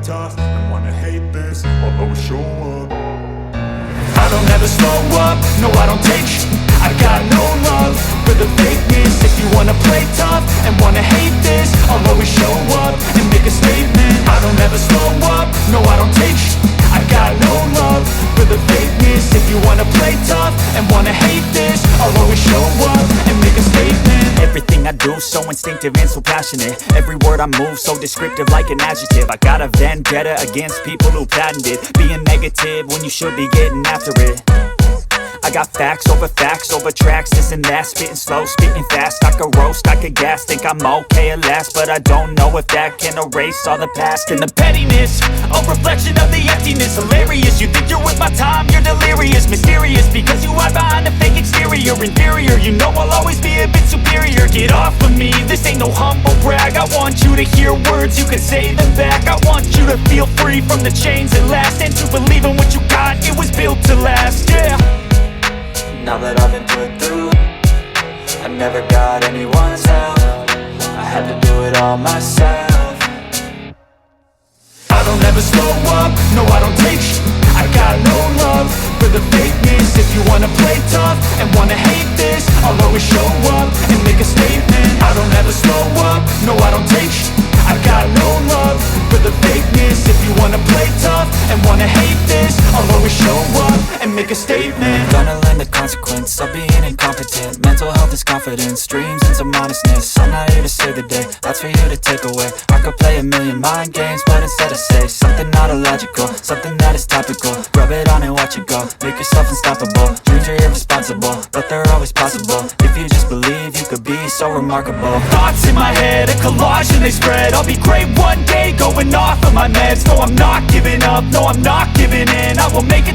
tough and wanna hate this, I'll always show up. I don't ever slow up, no I don't take sh**. I got no love for the fakeness. If you wanna play tough and wanna hate this, I'll always show up and make a statement. I don't ever slow up, no I don't take sh**. I got no love for the fakeness. If you wanna play tough and wanna hate this, I'll always show up and make a statement. Everything I do so instinctive and so passionate. Every word I move so descriptive like an adjective. I got a vendetta against people who patented being negative when you should be getting after it. I got facts over tracks, this and that. Spitting slow, spitting fast. I could roast, I could gas. Think I'm okay at last, but I don't know if that can erase all the past. And the pettiness, a reflection of the emptiness. Hilarious, you think you're worth my time, you're delirious. Mysterious, because you hide behind a fake exterior. Inferior, you know I'll always be a bit superior. Get off of me, this ain't no humble brag. I want you to hear words, you can say them back. I want you to feel free from the chains at last, and to believe in what you got, it was built to last, yeah. Now that I've been put through, I never got anyone's help. I had to do it all myself. I don't ever slow up, no I don't take sh**. I got no love for the fakeness. If you wanna play tough and wanna hate this, I'll always show up and make a statement. I don't ever slow up, no I don't take sh**. I got no love for the fakeness. If you wanna play tough and wanna hate this, I'll always show up and make a statement. Gonna learn the consequence of being incompetent. Mental health is confidence, dreams and some honestness. I'm not here to save the day, that's for you to take away. I could play a million mind games, but instead I say something not illogical, something that is topical. Rub it on and watch it go, make yourself unstoppable. Dreams are irresponsible, but they're always possible. If you just believe, you could be so remarkable. Thoughts in my head, a collage and they spread. I'll be great one day, going off of my meds. No, I'm not giving up, no, I'm not giving in. I will make it.